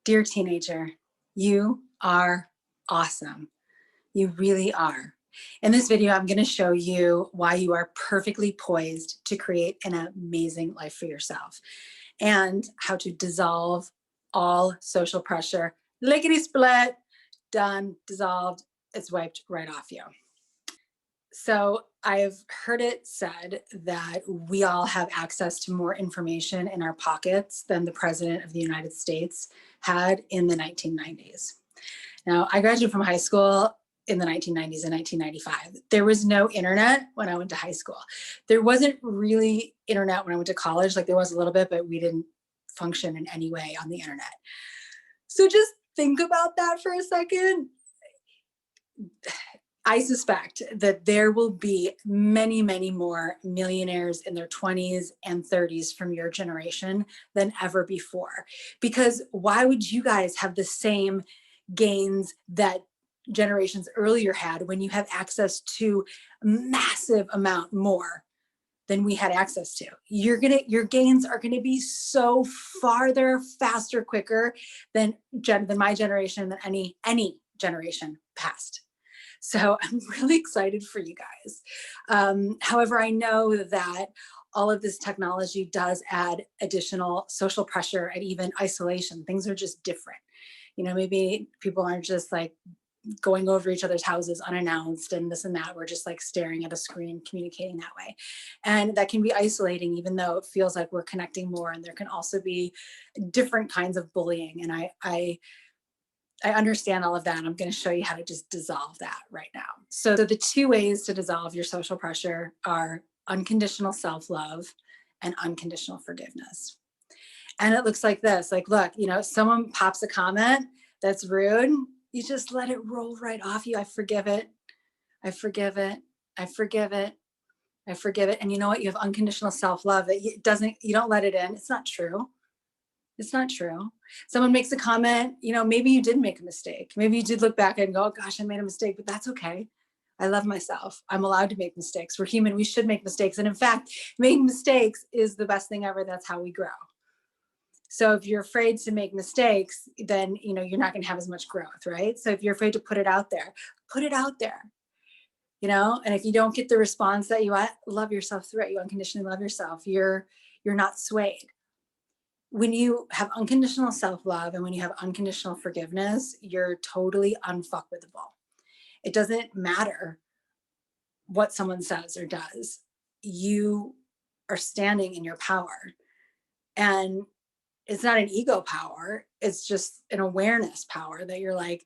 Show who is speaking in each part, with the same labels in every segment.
Speaker 1: Dear teenager, you are awesome. You really are. In this video, I'm going to show you why you are perfectly poised to create an amazing life for yourself and how to dissolve all social pressure. Lickety split, done, dissolved, it's wiped right off you. So I've heard it said that we all have access to more information in our pockets than the President of the United States had in the 1990s. Now, I graduated from high school in the 1990s and 1995. There was no internet when I went to high school. There wasn't really internet when I went to college. Like there was a little bit, but we didn't function in any way on the internet. So just think about that for a second. I suspect that there will be many, many more millionaires in their 20s and 30s from your generation than ever before. Because why would you guys have the same gains that generations earlier had when you have access to a massive amount more than we had access to? Your gains are gonna be so farther, faster, quicker than my generation, than any generation past. So I'm really excited for you guys. However, I know that all of this technology does add additional social pressure and even isolation. Things are just different. You know, maybe people aren't just like going over each other's houses unannounced and this and that. We're just like staring at a screen, communicating that way. And that can be isolating, even though it feels like we're connecting more. And there can also be different kinds of bullying. And I understand all of that. And I'm going to show you how to just dissolve that right now. So the two ways to dissolve your social pressure are unconditional self-love and unconditional forgiveness. And it looks like this, like, look, you know, someone pops a comment that's rude. You just let it roll right off you. I forgive it. I forgive it. I forgive it. I forgive it. And you know what? You have unconditional self-love that you don't let it in. It's not true. It's not true. Someone makes a comment, you know, maybe you did make a mistake. Maybe you did look back and go, oh gosh, I made a mistake, but that's okay. I love myself. I'm allowed to make mistakes. We're human. We should make mistakes. And in fact, making mistakes is the best thing ever. That's how we grow. So if you're afraid to make mistakes, then, you know, you're not going to have as much growth, right? So if you're afraid to put it out there, put it out there, you know, and if you don't get the response that you want, love yourself through it. You unconditionally love yourself. You're not swayed. When you have unconditional self-love and when you have unconditional forgiveness, you're totally unfuckwittable. It doesn't matter what someone says or does. You are standing in your power. And it's not an ego power. It's just an awareness power that you're like,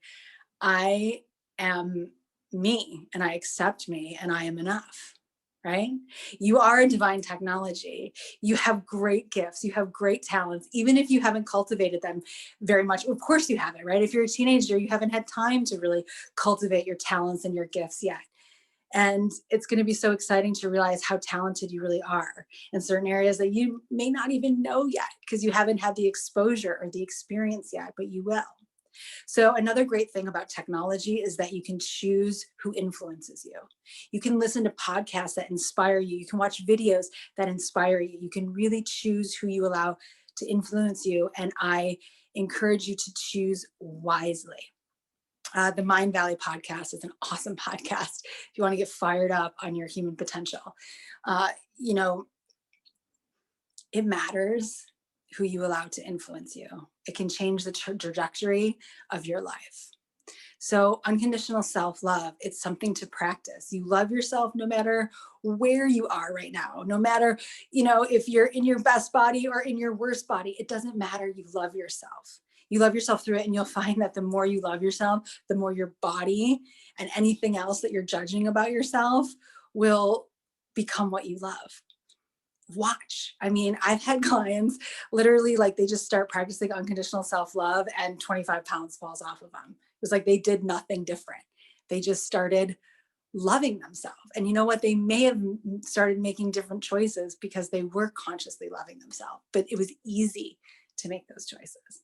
Speaker 1: I am me and I accept me and I am enough. Right? You are a divine technology. You have great gifts. You have great talents, even if you haven't cultivated them very much. Of course you haven't, right? If you're a teenager, you haven't had time to really cultivate your talents and your gifts yet. And it's going to be so exciting to realize how talented you really are in certain areas that you may not even know yet because you haven't had the exposure or the experience yet, but you will. So another great thing about technology is that you can choose who influences you. You can listen to podcasts that inspire you. You can watch videos that inspire you. You can really choose who you allow to influence you. And I encourage you to choose wisely. The Mind Valley podcast is an awesome podcast if you want to get fired up on your human potential. You know, it matters who you allow to influence you. It can change the trajectory of your life. So unconditional self-love, it's something to practice. You love yourself no matter where you are right now, no matter, you know, if you're in your best body or in your worst body, it doesn't matter. You love yourself. You love yourself through it, and you'll find that the more you love yourself, the more your body and anything else that you're judging about yourself will become what you love. Watch. I mean, I've had clients literally like they just start practicing unconditional self-love and 25 pounds falls off of them. It was like they did nothing different. They just started loving themselves. And you know what? They may have started making different choices because they were consciously loving themselves, but it was easy to make those choices.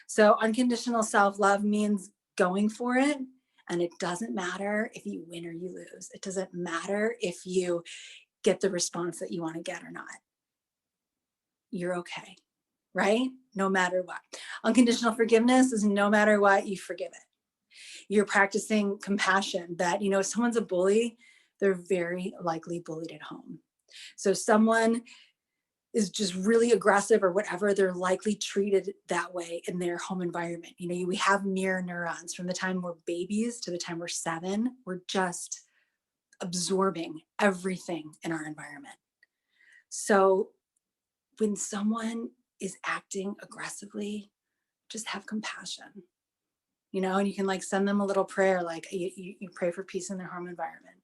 Speaker 1: So unconditional self-love means going for it. And it doesn't matter if you win or you lose. It doesn't matter if you get the response that you want to get or not. You're okay. right? No matter what. Unconditional forgiveness is no matter what, you forgive it. You're practicing compassion that, you know, if someone's a bully, they're very likely bullied at home. So if someone is just really aggressive or whatever, they're likely treated that way in their home environment. You know, we have mirror neurons from the time we're babies to the time we're 7. We're just absorbing everything in our environment. So when someone is acting aggressively, just have compassion, you know, and you can like send them a little prayer, like you pray for peace in their home environment,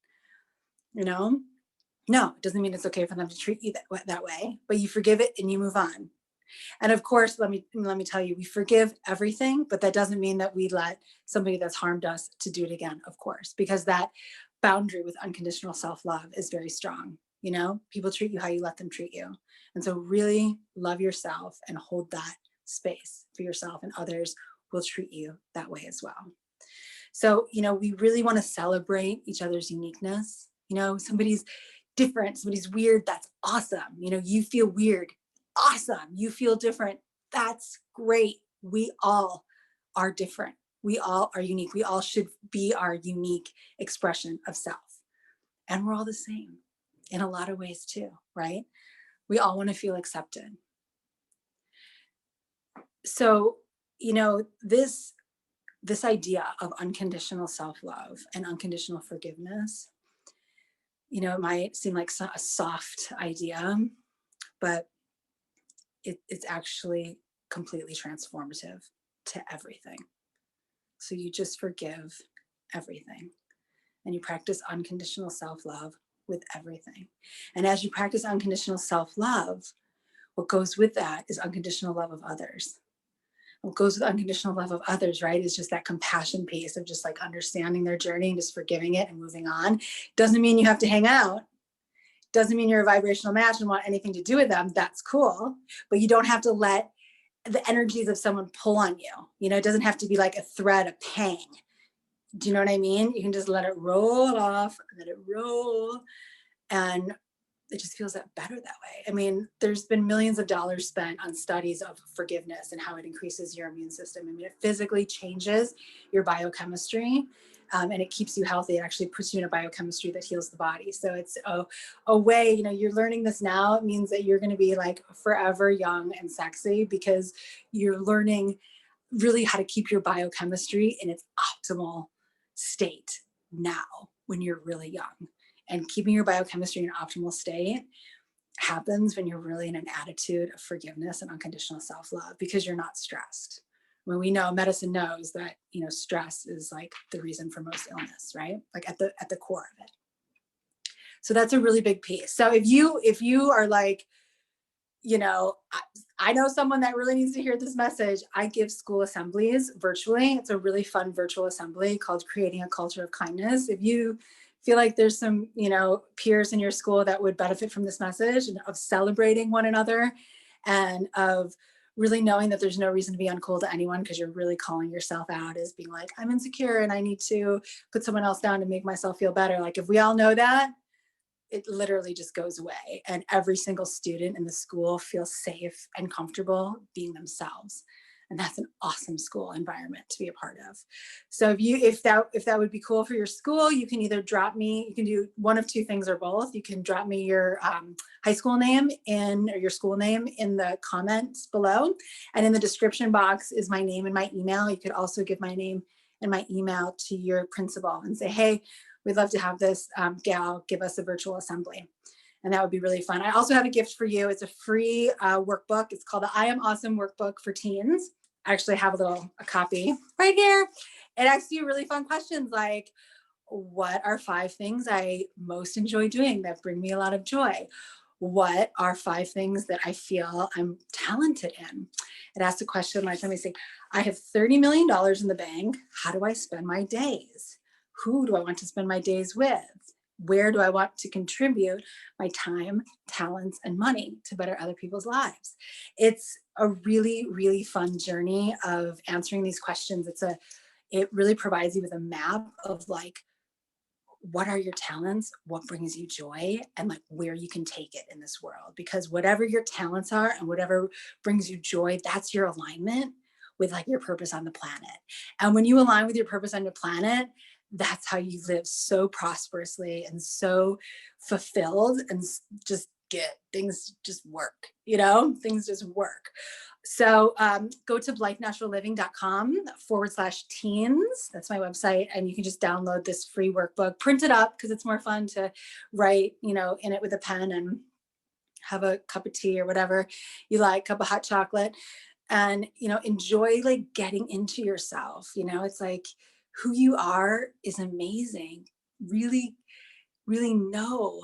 Speaker 1: you know. No, it doesn't mean it's okay for them to treat you that way, but you forgive it and you move on. And of course, let me tell you, we forgive everything, but that doesn't mean that we let somebody that's harmed us to do it again, of course, because that boundary with unconditional self-love is very strong. You know, people treat you how you let them treat you. And so really love yourself and hold that space for yourself, and others will treat you that way as well. So, you know, we really want to celebrate each other's uniqueness. You know, somebody's different, somebody's weird, that's awesome. You know, you feel weird, awesome. You feel different, that's great. We all are different. We all are unique. We all should be our unique expression of self. And we're all the same in a lot of ways too, right? We all want to feel accepted. So, you know, this idea of unconditional self-love and unconditional forgiveness, you know, it might seem like a soft idea, but it's actually completely transformative to everything. So you just forgive everything and you practice unconditional self-love with everything. And as you practice unconditional self-love, what goes with that is unconditional love of others. What goes with unconditional love of others, right, is just that compassion piece of just like understanding their journey and just forgiving it and moving on. Doesn't mean you have to hang out. Doesn't mean you're a vibrational match and want anything to do with them. That's cool. But you don't have to let the energies of someone pull on you. You know, it doesn't have to be like a thread, a pang. Do you know what I mean? You can just let it roll off, let it roll. And it just feels that better that way. I mean, there's been millions of dollars spent on studies of forgiveness and how it increases your immune system. I mean, it physically changes your biochemistry, and it keeps you healthy. It actually puts you in a biochemistry that heals the body. So it's a way, you know, you're learning this now. It means that you're going to be like forever young and sexy because you're learning really how to keep your biochemistry in its optimal state now when you're really young. And keeping your biochemistry in an optimal state happens when you're really in an attitude of forgiveness and unconditional self-love because you're not stressed. When we know, medicine knows that, you know, stress is like the reason for most illness, right? Like at the core of it. So that's a really big piece. So if you are like, you know, I know someone that really needs to hear this message. I give school assemblies virtually. It's a really fun virtual assembly called Creating a Culture of Kindness. If you feel like there's some, you know, peers in your school that would benefit from this message and of celebrating one another and of really knowing that there's no reason to be uncool to anyone because you're really calling yourself out as being like, I'm insecure and I need to put someone else down to make myself feel better. Like if we all know that, it literally just goes away. And every single student in the school feels safe and comfortable being themselves. And that's an awesome school environment to be a part of. So if that would be cool for your school, you can either drop me, you can do one of two things or both. You can drop me your high school name or your school name in the comments below. And in the description box is my name and my email. You could also give my name and my email to your principal and say, hey, we'd love to have this gal give us a virtual assembly. And that would be really fun. I also have a gift for you. It's a free workbook. It's called the I Am Awesome Workbook for Teens. I actually have a copy right here. It asks you really fun questions like, what are 5 things I most enjoy doing that bring me a lot of joy? What are 5 things that I feel I'm talented in? It asks a question like, let me see, I have $30 million in the bank. How do I spend my days? Who do I want to spend my days with? Where do I want to contribute my time, talents, and money to better other people's lives? It's a really, really fun journey of answering these questions. It really provides you with a map of like what are your talents, what brings you joy, and like where you can take it in this world. Because whatever your talents are and whatever brings you joy, that's your alignment with like your purpose on the planet. And when you align with your purpose on your planet, that's how you live so prosperously and so fulfilled, and just get things just work, things just work. So go to lifenaturalliving.com/teens. That's my website. And you can just download this free workbook, print it up because it's more fun to write, in it with a pen and have a cup of tea or whatever you like, cup of hot chocolate, and, enjoy like getting into yourself. It's like who you are is amazing. Really, really know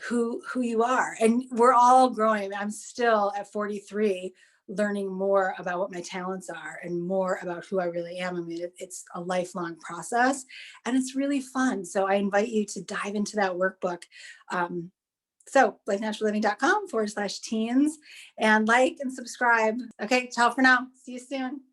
Speaker 1: who you are. And we're all growing. I'm still at 43 learning more about what my talents are and more about who I really am. I mean, it's a lifelong process and it's really fun. So I invite you to dive into that workbook. So lifenaturalliving.com/teens, and like and subscribe. Okay, ciao for now. See you soon.